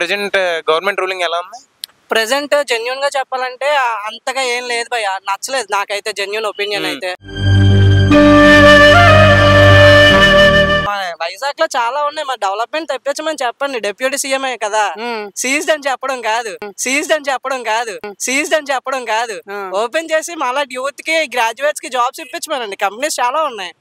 Present government ruling ఎలా ఉంది? Present genuine గా చెప్పాలంటే అంతగా ఏం లేదు భయ్య, నచ్చలేదు నాకైతే. జెన్యూన్ ఒపీనియన్ అయితే వైజాగ్ లో చాలా ఉన్నాయి, మరి డెవలప్మెంట్ తెప్పించమని చెప్పండి. డిప్యూటీ సీఎం కదా, సీజ్డ్ అని చెప్పడం కాదు, సీజ్డ్ అని చెప్పడం కాదు, ఓపెన్ చేసి మళ్ళీ యూత్ కి గ్రాడ్యుయేట్స్ కి జాబ్స్ ఇప్పించమనండి. కంపెనీస్ చాలా ఉన్నాయి.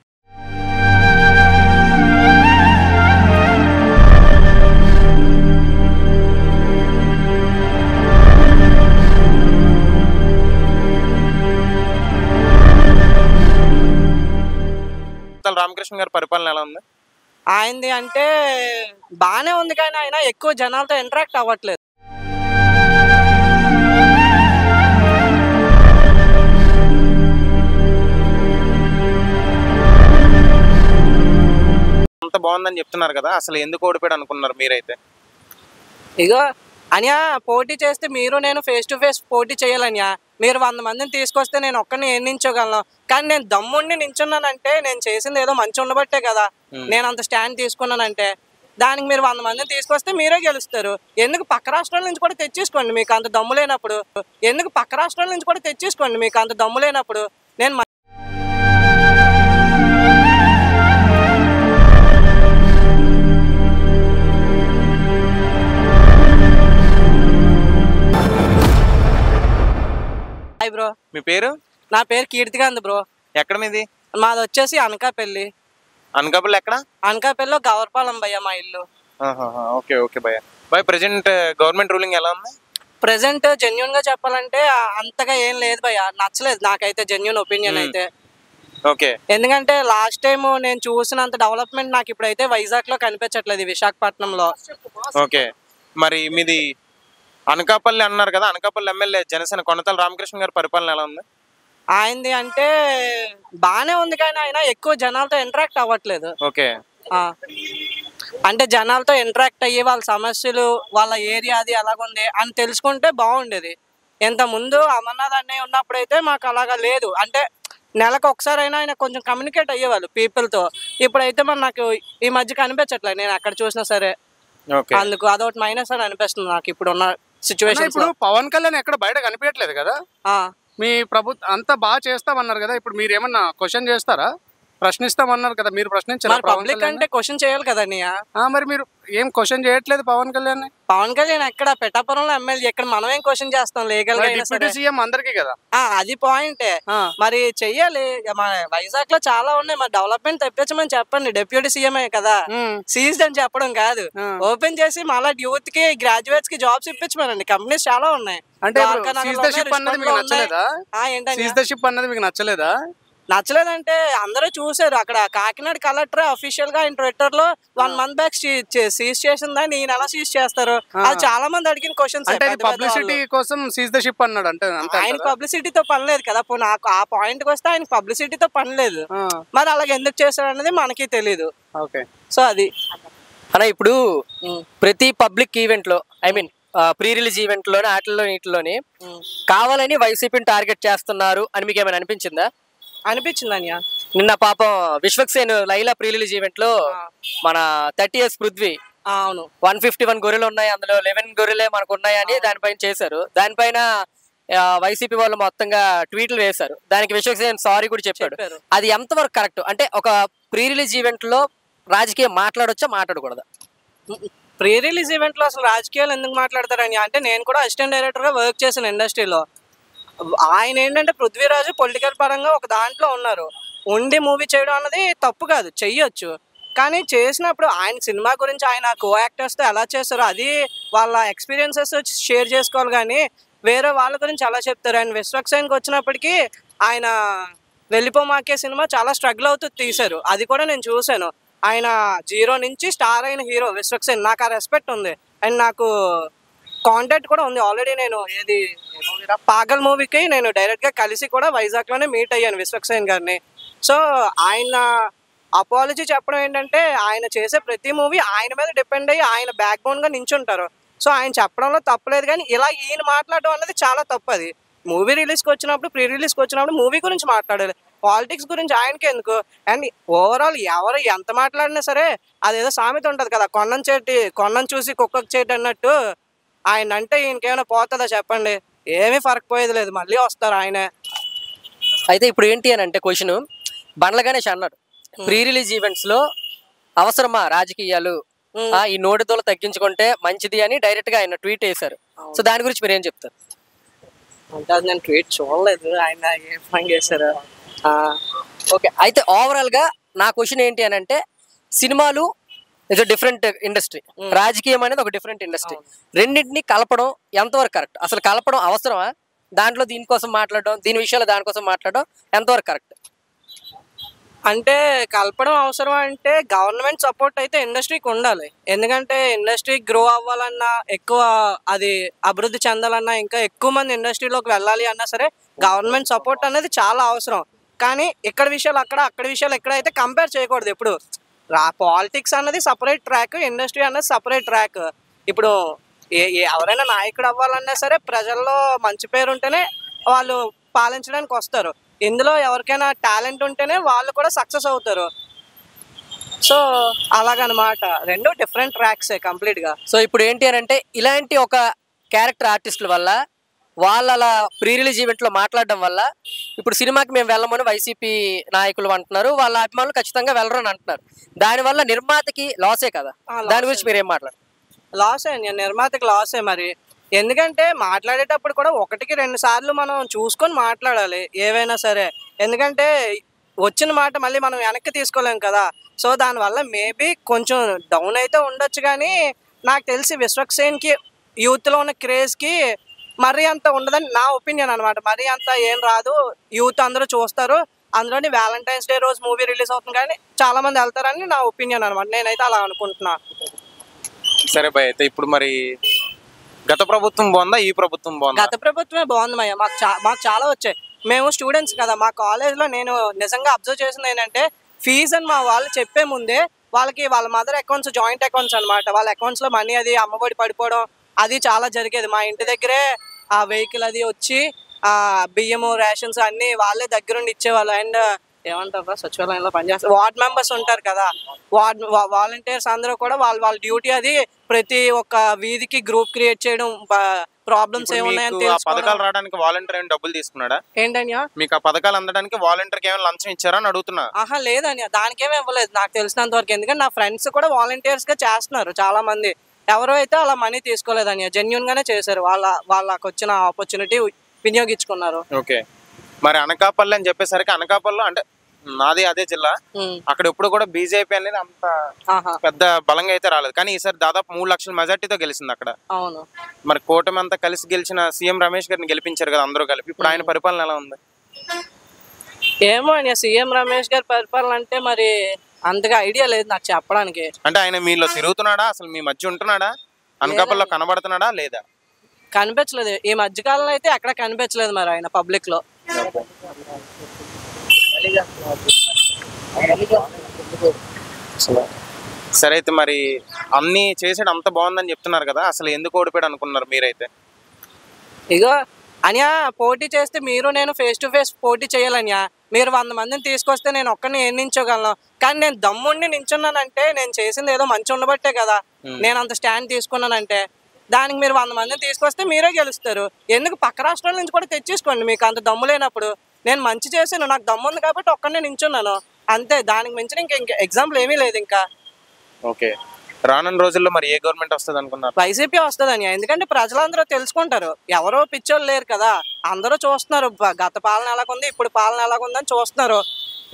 రామకృష్ణ గారి పరిపాలన ఎలా ఉంది? ఆయనది అంటే బానే ఉంది, కానీ ఆయన ఎక్కువ జనాలతో ఇంటరాక్ట్ అవ్వట్లేదు. అంత బాగుందని చెప్తున్నారు కదా, అసలు ఎందుకు ఓడిపోయాడు అనుకున్నారు మీరైతే? ఇగో అనియా, పోటీ చేస్తే మీరు నేను ఫేస్ టు ఫేస్ పోటీ చేయాలనియా. మీరు 100 మందిని తీసుకొస్తే నేను ఒక్కరిని ఏం నించోగలను, కానీ నేను దమ్ముండి నించున్నానంటే నేను చేసింది ఏదో మంచి ఉండబట్టే కదా నేను అంత స్టాండ్ తీసుకున్నానంటే. దానికి మీరు 100 మందిని తీసుకొస్తే మీరే గెలుస్తారు. ఎందుకు పక్క రాష్ట్రాల నుంచి కూడా తెచ్చేసుకోండి మీకు అంత దమ్ము లేనప్పుడు. నేను బ్రో, మీ పేరు? నా పేరు కీర్తికాంత్ బ్రో. ఎక్కడ మీది? మాది వచ్చేసి అనకాపల్లి. అనకాపల్లి ఎక్కడ? అనకాపల్లిలో గవర్పాలెం భయ్య మా ఇల్లు. ఓకే ఓకే భయ్య. భయ్ ప్రెజెంట్ గవర్నమెంట్ రూలింగ్ ఎలా ఉంది? ప్రెజెంట్ జెన్యూన్ గా చెప్పాలంటే అంతగా ఏం లేదు భయ్య, నచ్చలేదు నాకైతే. జెన్యూన్ ఒపీనియన్ అయితే ఓకే. ఎందుకంటే లాస్ట్ టైం నేను చూసినంత డెవలప్మెంట్ నాకు ఇప్పుడైతే వైజాగ్ లో కనిపించట్లేదు, విశాఖపట్నంలో. ఓకే, మరి మీది అనకాపల్లి అన్నారు కదా, అనకాపల్లి ఎమ్మెల్యే జనసేన కొనతాల రామకృష్ణ గారి పరిపాలన ఎలా ఉంది? ఆయనది అంటే బానే ఉంది, కానీ ఆయన ఎక్కువ జనాలతో ఇంటరాక్ట్ అవ్వట్లేదు. ఓకే, అంటే జనాలతో ఇంటరాక్ట్ అయ్యి వాళ్ళ సమస్యలు, వాళ్ళ ఏరియా అది ఎలాగుంది అని తెలుసుకుంటే బాగుండేది. ఇంత ముందు అమర్నాథ్ అన్నయ్య ఉన్నప్పుడైతే మాకు అలాగా లేదు. అంటే నెలకు ఒకసారి అయినా ఆయన కొంచెం కమ్యూనికేట్ అయ్యేవాళ్ళు పీపుల్తో. ఇప్పుడైతే మరి నాకు ఈ మధ్య కనిపించట్లేదు, నేను ఎక్కడ చూసినా సరే. అందుకు అదొకటి మైనస్ అని అనిపిస్తుంది నాకు ఇప్పుడున్న సిచ్యువేషన్. ఇప్పుడు పవన్ కళ్యాణ్ ఎక్కడ బయట కనిపించట్లేదు కదా, మీ ప్రభుత్వం అంతా బాగా చేస్తామన్నారు కదా, ఇప్పుడు మీరు ఏమన్నా క్వశ్చన్ చేస్తారా? ప్రశ్నిస్తామన్నారు కదా, మీరు ప్రశ్నించారు. పబ్లిక్ అంటే క్వశ్చన్ చేయాలి కదా. మరి మీరు ఏం క్వశ్చన్ చేయట్లేదు పవన్ కళ్యాణ్? పవన్ కళ్యాణ్ ఎక్కడ పిఠాపురంలో ఎమ్మెల్యే, ఇక్కడ మనం ఏం క్వశ్చన్ చేస్తాం లీగల్ గా? డిప్యూటీ సీఎం అందరికీ కదా. అది పాయింటే, మరి చెయ్యాలి. మన వైజాగ్ లో చాలా ఉన్నాయి, మరి డెవలప్మెంట్ తెప్పించమని చెప్పండి. డిప్యూటీ సీఎం కదా, సీజ్డ్ అని చెప్పడం కాదు, ఓపెన్ చేసి మళ్ళీ యూత్ కి గ్రాడ్యుయేట్స్ కి జాబ్స్ ఇప్పించమనండి. కంపెనీస్ చాలా ఉన్నాయి. అంటే సీజ్డ్ అన్నది మీకు నచ్చలేదా? నచ్చలేదంటే అందరూ చూసారు. అక్కడ కాకినాడ కలెక్టర్ అఫీషియల్ గా ట్విట్టర్ లో 1 month బ్యాక్ సీజ్ చేసిందని ఈయన ఎలా సీజ్ చేస్తారు? అది చాలా మంది అడిగిన క్వశ్చన్స్. పబ్లిసిటీ కోసం సీజ్ ద షిప్ అన్నాడు. అంటే ఆయన పబ్లిసిటీతో పని లేదు కదా. నాకు ఆ పాయింట్ కి వస్తే ఆయన పబ్లిసిటీతో పని లేదు. మరి అలాగే ఎందుకు చేశాడు అనేది మనకి తెలీదు. సో అది అన్న, ఇప్పుడు ప్రతి పబ్లిక్ ఈవెంట్ లో, I mean pre release event లోని ఆటల్లో నీటిలోని కావాలని వైసీపీని టార్గెట్ చేస్తున్నారు అని మీకు ఏమైనా అనిపించిందా? అనిపించింది. నిన్న పాపం Vishwaksen Laila pre release event లో మన 30 years పృథ్వీ 151 గొర్రెలు ఉన్నాయి, అందులో 11 గొర్రెలే మనకు ఉన్నాయని దానిపైన చేశారు. దానిపైన వైసీపీ వాళ్ళు మొత్తంగా ట్వీట్లు వేశారు. దానికి విశ్వక్సేన్ సారీ కూడా చెప్పాడు. అది ఎంతవరకు కరెక్ట్? అంటే ఒక ప్రీ రిలీజ్ ఈవెంట్ లో రాజకీయం మాట్లాడొచ్చా, మాట్లాడకూడదా? ప్రీ రిలీజ్ ఈవెంట్ లో అసలు రాజకీయాలు ఎందుకు మాట్లాడతారని అంటే, నేను కూడా అసిస్టెంట్ డైరెక్టర్ గా వర్క్ చేసిన ఇండస్ట్రీలో. ఆయన ఏంటంటే పృథ్వీరాజు పొలిటికల్ పరంగా ఒక దాంట్లో ఉన్నారు. ఉండి మూవీ చేయడం అన్నది తప్పు కాదు, చెయ్యొచ్చు. కానీ చేసినప్పుడు ఆయన సినిమా గురించి ఆయన కో యాక్టర్స్తో ఎలా చేస్తారో అది వాళ్ళ ఎక్స్పీరియన్సెస్ షేర్ చేసుకోవాలి, కానీ వేరే వాళ్ళ గురించి ఎలా చెప్తారు? ఆయన విశ్వక్సేన్కి వచ్చినప్పటికీ ఆయన వెళ్ళిపోమాకే సినిమా చాలా స్ట్రగుల్ అవుతూ తీశారు. అది కూడా నేను చూశాను. ఆయన 0 నుంచి స్టార్ అయిన హీరో విశ్వక్సేన్. నాకు ఆ రెస్పెక్ట్ ఉంది. అండ్ నాకు కాంటాక్ట్ కూడా ఉంది ఆల్రెడీ. నేను పాగల్ మూవీకి నేను డైరెక్ట్గా కలిసి కూడా వైజాగ్లోనే మీట్ అయ్యాను విశ్వక్సేన్ గారిని. సో ఆయన అపాలజీ చెప్పడం ఏంటంటే, ఆయన చేసే ప్రతి మూవీ ఆయన మీద డిపెండ్ అయ్యి ఆయన బ్యాక్ బోన్గా నించుంటారు. సో ఆయన చెప్పడంలో తప్పలేదు, కానీ ఇలా ఈయన మాట్లాడడం అనేది చాలా తప్పు. అది మూవీ రిలీజ్కి వచ్చినప్పుడు, ప్రీ రిలీజ్కి వచ్చినప్పుడు మూవీ గురించి మాట్లాడాలి. పాలిటిక్స్ గురించి ఆయనకి ఎందుకు? అండ్ ఓవరాల్ ఎవరు ఎంత మాట్లాడినా సరే అదేదో సామెత ఉంటది కదా, కొన్నం చూసి కుక్కకు చేటి అన్నట్టు. ఆయన అంటే ఈయనకేమైనా పోతుందా చెప్పండి? ఏమీ ఫరక్ పోయేది లేదు, మళ్ళీ వస్తారు ఆయనే. అయితే ఇప్పుడు ఏంటి అని అంటే క్వశ్చన్, బండ్ల గణేష్ అన్నాడు ప్రీ రిలీజ్ ఈవెంట్స్ లో అవసరమా రాజకీయాలు, ఈ నోటితోలు తగ్గించుకుంటే మంచిది అని డైరెక్ట్ గా ఆయన ట్వీట్ చేశారు. సో దాని గురించి మీరు ఏం చెప్తారు? అంటే అది నేను ట్వీట్ చూడలేదు, ఆయన ఏం పని చేశారు. ఓకే, అయితే ఓవరాల్ గా నా క్వశ్చన్ ఏంటి అని అంటే, సినిమాలు ఇట్స్ డిఫరెంట్ ఇండస్ట్రీ, రాజకీయం అనేది ఒక డిఫరెంట్ ఇండస్ట్రీ. రెండింటిని కలపడం ఎంతవరకు కరెక్ట్? అసలు కలపడం అవసరమా? దాంట్లో దీనికోసం మాట్లాడడం, దీని విషయాలు దానికోసం మాట్లాడడం ఎంతవరకు కరెక్ట్? అంటే కలపడం అవసరం అంటే గవర్నమెంట్ సపోర్ట్ అయితే ఇండస్ట్రీకి ఉండాలి. ఎందుకంటే ఇండస్ట్రీ గ్రో అవ్వాలన్నా, ఎక్కువ అది అభివృద్ధి చెందాలన్నా, ఇంకా ఎక్కువ మంది ఇండస్ట్రీలోకి వెళ్ళాలి అన్నా సరే గవర్నమెంట్ సపోర్ట్ అనేది చాలా అవసరం. కానీ ఇక్కడ విషయాలు అక్కడ, అక్కడ విషయాలు ఎక్కడ అయితే కంపేర్ చేయకూడదు. ఇప్పుడు పాలిటిక్స్ అన్నది సపరేట్ ట్రాక్, ఇండస్ట్రీ అన్నది సపరేట్ ట్రాక్. ఇప్పుడు ఎవరైనా నాయకుడు అవ్వాలన్నా సరే ప్రజల్లో మంచి పేరు ఉంటేనే వాళ్ళు పాలించడానికి వస్తారు. ఇందులో ఎవరికైనా టాలెంట్ ఉంటేనే వాళ్ళు కూడా సక్సెస్ అవుతారు. సో అలాగనమాట, రెండు డిఫరెంట్ ట్రాక్సే కంప్లీట్ గా. సో ఇప్పుడు ఏంటి అని అంటే, ఇలాంటి ఒక క్యారెక్టర్ ఆర్టిస్టుల వల్ల వాళ్ళ అలా ప్రీ రిలీజ్ ఈవెంట్ లో మాట్లాడడం వల్ల ఇప్పుడు సినిమాకి మేము వెళ్ళమని వైసీపీ నాయకులు అంటున్నారు, వాళ్ళ అభిమానులు ఖచ్చితంగా వెళ్ళరు అని అంటున్నారు. దానివల్ల నిర్మాతకి లాసే కదా, దాని గురించి మీరు ఏం మాట్లాడారు? లాసే, నిర్మాతకి లాసే మరి. ఎందుకంటే మాట్లాడేటప్పుడు కూడా 1-2 సార్లు మనం చూసుకొని మాట్లాడాలి ఏవైనా సరే. ఎందుకంటే వచ్చిన మాట మళ్ళీ మనం వెనక్కి తీసుకోలేం కదా. సో దానివల్ల మేబీ కొంచెం డౌన్ అయితే ఉండొచ్చు, కానీ నాకు తెలిసి విశ్వక్సేన్కి యూత్లో ఉన్న క్రేజ్కి మరీ అంత ఉండదని నా ఒపీనియన్ అనమాట. మరీ అంత ఏం రాదు, యూత్ అందరూ చూస్తారు. అందులోని వ్యాలంటైన్స్ డే రోజు మూవీ రిలీజ్ అవుతుంది కానీ చాలా మంది వెళ్తారని నా ఒపీనియన్ అనమాట. నేనైతే అలా అనుకుంటున్నా. సరే భయ్, అయితే ఇప్పుడు మరి గత ప్రభుత్వం బాగుందా, ఈ ప్రభుత్వం బాగుందా? గత ప్రభుత్వమే బాగుంది మయ్య. మాకు చాలా వచ్చాయి. మేము స్టూడెంట్స్ కదా, మా కాలేజ్లో నేను నిజంగా అబ్జర్వ్ చేసింది ఏంటంటే, ఫీజు అని మా వాళ్ళు చెప్పే ముందే వాళ్ళకి వాళ్ళ మదర్ అకౌంట్స్ జాయింట్ అకౌంట్స్ అనమాట, వాళ్ళ అకౌంట్స్లో మనీ అది అమ్మఒడి పడిపోవడం అది చాలా జరిగేది. మా ఇంటి దగ్గరే ఆ వెహికల్ అది వచ్చి బియ్యము రేషన్స్ అన్నీ వాళ్ళే దగ్గరుండి ఇచ్చేవాళ్ళు. అండ్ ఏమంటారు సచివాలయంలో పనిచేస్తారు వార్డ్ మెంబర్స్ ఉంటారు కదా, వాలంటీర్స్ అందరూ కూడా వాళ్ళ డ్యూటీ అది ప్రతి ఒక్క వీధికి గ్రూప్ క్రియేట్ చేయడం, ప్రాబ్లమ్స్ ఏమున్నాయని పథకాలు రావడానికి వాలంటీర్ ఏమైనా డబ్బులు తీసుకున్నాడా? ఏంటన్యా మీకు ఆ పథకాలు అందడానికి వాలంటీర్కి ఏమైనా లంచం ఇచ్చారా అని అడుగుతున్నా. ఆహా లేదన్యా, దానికేమీ ఇవ్వలేదు నాకు తెలిసినంత వరకు. ఎందుకంటే నా ఫ్రెండ్స్ కూడా వాలంటీర్స్ గా చేస్తున్నారు చాలా మంది. ఎవరో అయితే అలా మనీ తీసుకోలేదన్యా, జెన్యున్ గానే చేశారు. వాళ్ళకి వచ్చిన ఆపర్చునిటీ వినియోగించుకున్నారు. ఓకే, మరి అనకాపల్లి అని చెప్పేసరికి అనకాపల్లిలో అంటే నాది అదే జిల్లా, అక్కడ ఎప్పుడు కూడా బీజేపీ అనేది అంత పెద్ద బలంగా అయితే రాలేదు, కానీ ఈసారి దాదాపు 3 లక్షల మెజార్టీతో గెలిచింది అక్కడ. అవును, మరి కూటమి అంతా కలిసి గెలిచిన సీఎం రమేష్ గారిని గెలిపించారు కదా అందరూ కలిపి. ఇప్పుడు ఆయన పరిపాలన ఎలా ఉంది? ఏమో అని సీఎం రమేష్ గారి పరిపాలన అంటే మరి అంతగా ఐడియా లేదు నాకు చెప్పడానికి. అంటే ఆయన మీలో తిరుగుతున్నాడా, అసలు మీ మధ్య ఉంటున్నాడా, అనకాపల్లిలో కనబడుతున్నాడా లేదా? కనిపించలేదు ఈ మధ్యకాలంలో అయితే, ఎక్కడ కనిపించలేదు మరి ఆయన పబ్లిక్ లో. సరే, అయితే మరి అన్ని చేసాడు అంత బాగుందని చెప్తున్నారు కదా, అసలు ఎందుకు ఓడిపోయాడు అనుకున్నారు మీరైతే? ఇగో అన్యా, పోటీ చేస్తే మీరు నేను ఫేస్ టు ఫేస్ పోటీ చేయాలన్యా. మీరు 100 మందిని తీసుకొస్తే నేను ఒక్కరిని ఏం నించోగలను, కానీ నేను దమ్ముండి నించున్నానంటే నేను చేసింది ఏదో మంచి ఉండబట్టే కదా నేను అంత స్టాండ్ తీసుకున్నానంటే. దానికి మీరు 100 మందిని తీసుకొస్తే మీరే గెలుస్తారు. ఎందుకు పక్క రాష్ట్రాల నుంచి కూడా తెచ్చేసుకోండి, మీకు అంత దమ్ము లేనప్పుడు. నేను మంచి చేశాను, నాకు దమ్ము ఉంది కాబట్టి ఒక్కరినే నించున్నాను అంతే. దానికి మించిన ఇంకా ఎగ్జాంపుల్ ఏమీ లేదు ఇంకా. ఓకే, రానున్న రోజుల్లో మరి ఏ గవర్నమెంట్ వస్తుంది అనుకున్నారు? వైసీపీ వస్తుందని. ఎందుకంటే ప్రజలందరూ తెలుసుకుంటారు, ఎవరో పిచ్చోళ్ళు లేరు కదా, అందరూ చూస్తున్నారు గత పాలన ఎలాగుంది ఇప్పుడు పాలన ఎలాగుందని చూస్తున్నారు.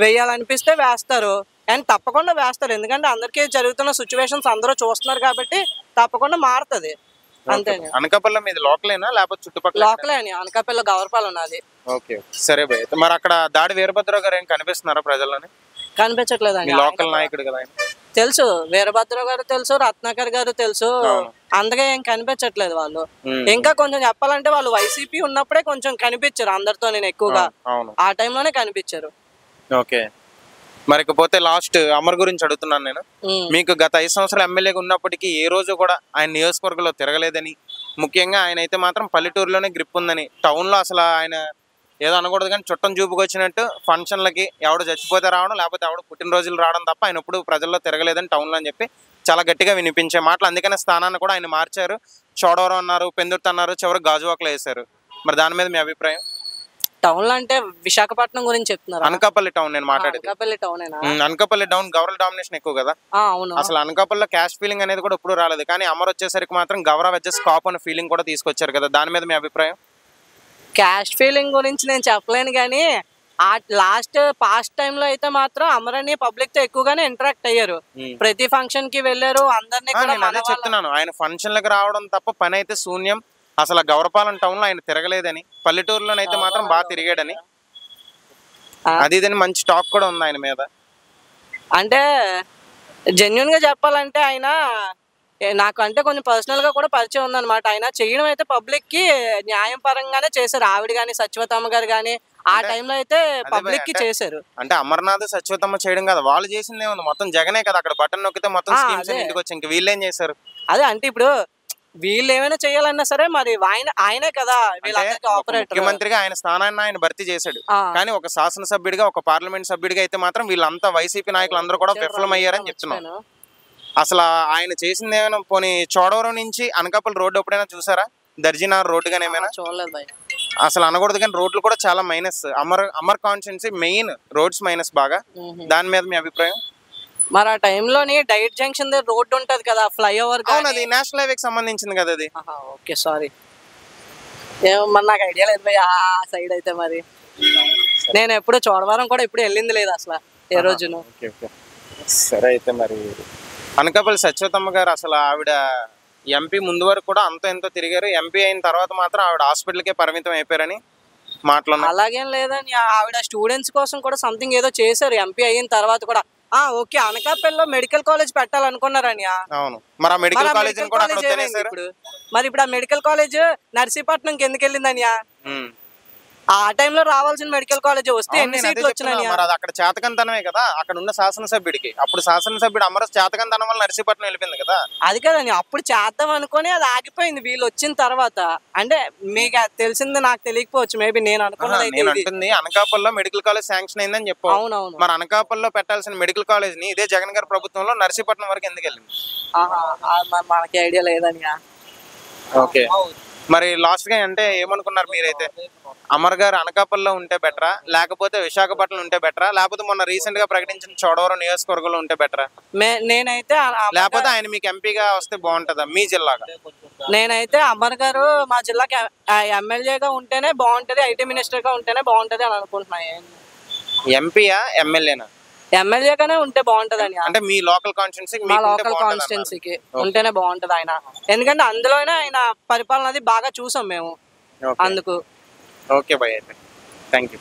వేయాలనిపిస్తే వేస్తారు, అండ్ తప్పకుండా వేస్తారు. ఎందుకంటే అందరికీ జరుగుతున్న సిచ్యువేషన్స్ అందరూ చూస్తున్నారు కాబట్టి తప్పకుండా మారుతుంది అంతే. అనకాపల్లి మీది లోకలేనా లేకపోతే చుట్టుపక్కల? లోకలే అని, అనకాపల్లి గవర్పాలెం ఉన్నది. ఓకే, సరే భయ్, మరి అక్కడ దాడి వీరభద్రరావు గారు ఏం కనిపిస్తున్నారా ప్రజల్లోని? కనిపించట్లేదు అండి. లోకల్ నాయకుడు కదా ఆయన. తెలుసు, వీరభద్ర గారు తెలుసు, రత్నాకర్ గారు తెలుసు, అందుకే ఏం కనిపించట్లేదు వాళ్ళు. ఇంకా కొంచెం చెప్పాలంటే వాళ్ళు వైసీపీ ఉన్నప్పుడే కొంచెం కనిపించారు అందరితో, నేను ఎక్కువగా ఆ టైంలోనే కనిపించారు. ఓకే, మరి ఇకపోతే లాస్ట్ అమర్ గురించి అడుగుతున్నాను నేను. మీకు గత 5 సంవత్సరాలు ఎమ్మెల్యేగా ఉన్నప్పటికీ ఏ రోజు కూడా ఆయన నియోజకవర్గంలో తిరగలేదని, ముఖ్యంగా ఆయన అయితే మాత్రం పల్లెటూరులోనే గ్రిప్ ఉందని, టౌన్ లో అసలు ఆయన ఏదో అనకూడదు కానీ చుట్టం చూపుకి వచ్చినట్టు ఫంక్షన్లకి ఎవడు చచ్చిపోతే రావడం, లేకపోతే ఎవడు పుట్టినరోజులు రావడం తప్ప ఆయన ఎప్పుడు ప్రజల్లో తిరగలేదని టౌన్లో అని చెప్పి చాలా గట్టిగా వినిపించే మాటలు. అందుకనే స్థానాన్ని కూడా ఆయన మార్చారు. చోడవరం అన్నారు, పెందుర్తి అన్నారు, చివరికి గాజువాకలో వేశారు. మరి దాని మీద మీ అభిప్రాయం? టౌన్ లో అంటే విశాఖపట్నం గురించి చెప్తున్నారు. అనకాపల్లి టౌన్ నేను మాట్లాడేది. అనకాపల్లి టౌన్ అనకాపల్లి టౌన్ గవరల డామినేషన్ ఎక్కువ కదా. అవును. అసలు అనకాపల్లిలో క్యాష్ ఫీలింగ్ అనేది కూడా ఇప్పుడు రాలేదు, కానీ అమర్ వచ్చేసరికి మాత్రం గవర వెజ్జెస్ కాప్ అనే ఫీలింగ్ కూడా తీసుకొచ్చారు కదా. దాని మీద మీ అభిప్రాయం? క్యాష్ ఫీలింగ్ గురించి నేను చెప్పలేను, కానీ ఆ పాస్ట్ టైమ్ లో అయితే మాత్రం అమరని పబ్లిక్ తో ఎక్కువగానే ఇంటరాక్ట్ అయ్యారు. ప్రతి ఫంక్షన్ కి వెళ్ళారు, అందరినీ అదే చెప్తున్నాను. ఆయన ఫంక్షన్లకు రావడం తప్ప పని అయితే శూన్యం. అసలు గౌరపాలెం టౌన్ లో ఆయన తిరగలేదని, పల్లెటూరులోనైతే మాత్రం బాగా తిరిగాడని, అది ఇదని మంచి టాక్ కూడా ఉంది ఆయన మీద. అంటే జెన్యున్ గా చెప్పాలంటే ఆయన నాకు అంటే కొంచెం పర్సనల్ గా కూడా పరిచయం ఉందన్నమాట. ఆయన చేయడం అయితే పబ్లిక్ కి న్యాయం పరంగానే చేశారు. ఆవిడ గాని సత్యవతమ్మ గారు గాని ఆ టైంలో అయితే పబ్లిక్ కి చేశారు. అంటే అమర్నాథ్ సత్యవతమ్మ చేయడం కదా, వాళ్ళు చేసిందే ఉంది. మొత్తం జగనే కదా, అక్కడ బటన్ నొక్కితే మొత్తం స్కీమ్స్ ఇంటికి వచ్చి ఇంక వీళ్ళు ఏం చేశారు? అదే అంటే ఇప్పుడు వీళ్ళు ఏమైనా చేయాలన్నా సరే మరి ఆయనే కదా ముఖ్యమంత్రిగా ఆయన స్థానాన్ని ఆయన భర్తీ చేశాడు. కానీ ఒక శాసనసభ్యుడిగా, ఒక పార్లమెంట్ సభ్యుడిగా అయితే మాత్రం వీళ్ళంతా వైసీపీ నాయకులు అందరూ కూడా విఫలమయ్యారని చెప్తున్నాను. అసలు ఆయన చేసింది ఏమైనా పోనీ చోడవరం నుంచి అనకాపల్లి రోడ్డు ఎప్పుడైనా చూసారా? దర్జీనార్ రోడ్డు గానీ ఏమైనా? చూడలేదు. అసలు అనకూడదు కానీ రోడ్లు కూడా చాలా minus. Amar constituency main roads minus బాగా. దాని మీద మీ అభిప్రాయం? మరి ఆ టైంలోని డైట్ జంక్షన్ దగ్గర రోడ్డు ఉంటది కదా, ఫ్లైఓవర్. అది నేషనల్ హైవేకి సంబంధించింది కదా అది. ఓకే సారీ, మరి నాకు ఐడియా లేదు ఆ సైడ్ అయితే. మరి నేను ఎప్పుడు చోడవరం కూడా ఎప్పుడు వెళ్ళింది లేదు అసలు ఏ రోజును. సరే అయితే మరి అనకాపల్లి సత్యవతమ్మ గారు అసలు ఆవిడ ఎంపీ ముందు వరకు కూడా అంత ఎంతో తిరిగారు. ఎంపీ అయిన తర్వాత మాత్రం ఆవిడ హాస్పిటల్కే పరిమితం అయిపోయారని మాట్లాడుతున్నారు. అలాగేం లేదని ఆవిడ స్టూడెంట్స్ కోసం కూడా సంథింగ్ ఏదో చేశారు ఎంపీ అయిన తర్వాత కూడా. ఓకే, అనకాపల్లిలో మెడికల్ కాలేజ్ పెట్టాలనుకున్నారని. అవును, మరి ఆ మెడికల్ కాలేజ్ కూడా అక్కడ ఇప్పుడు మరి ఇప్పుడు ఆ మెడికల్ కాలేజ్ నర్సీపట్నంకి ఎందుకు వెళ్ళిందని? ఆ టైంలో రావాల్సిన మెడికల్ కాలేజ్ వస్తే ఎన్ని సీట్లు వచ్చినాయి? అక్కడ చేతకంతనమే కదా అక్కడ ఉన్న శాసనసభ్యుడికి. అప్పుడు శాసనసభ్యుడు అమర చేతకంతనం వల్ల నర్సీపట్నం వెళ్ళిపోయింది కదా. అది కదండి, అప్పుడు చేద్దాం అనుకుని అది ఆగిపోయింది వీళ్ళు వచ్చిన తర్వాత. అంటే మీకు తెలిసింది నాకు తెలియకపోవచ్చు, మేబీ నేను అనుకున్నది అనకాపల్లిలో మెడికల్ కాలేజ్ శాంక్షన్ అయిందని చెప్పాను. అవునవును. మరి అనకాపల్లిలో పెట్టాల్సిన మెడికల్ కాలేజ్ ని ఇదే జగన్ గారి ప్రభుత్వంలో నర్సీపట్నం వరకు ఎందుకు వెళ్ళింది? మనకి ఐడియా లేదని. ఓకే, మరి లాస్ట్ గా అంటే ఏమనుకున్నారు మీరైతే? అమర్ గారు అనకాపల్లిలో ఉంటే బెటరా, లేకపోతే విశాఖపట్నం ఉంటే బెటరా, లేకపోతే మొన్న రీసెంట్ గా ప్రకటించిన చోడవరం నియోజకవర్గంలో ఉంటే బెటరా? నేనైతే లేకపోతే ఆయన మీకు ఎంపీగా వస్తే బాగుంటుందా మీ జిల్లాగా? నేనైతే అమర్ గారు మా జిల్లాకి ఎమ్మెల్యేగా ఉంటేనే బాగుంటది, ఐటీ మినిస్టర్ గా ఉంటేనే బాగుంటది అని అనుకుంటున్నాను. ఎంపీయా ఎమ్మెల్యేనా? ఎమ్మెల్యేగానే ఉంటే బాగుంటదని. అంటే మీ లోకల్ కాన్స్టిట్యున్సీకి, మా లోకల్ కాన్స్టిట్యున్సీకి ఉంటేనే బాగుంటది ఆయన. ఎందుకంటే అందులోనే ఆయన పరిపాలన అది బాగా చూసాం మేము అందుకు. ఓకే బాయ్, అయితే థ్యాంక్ యూ.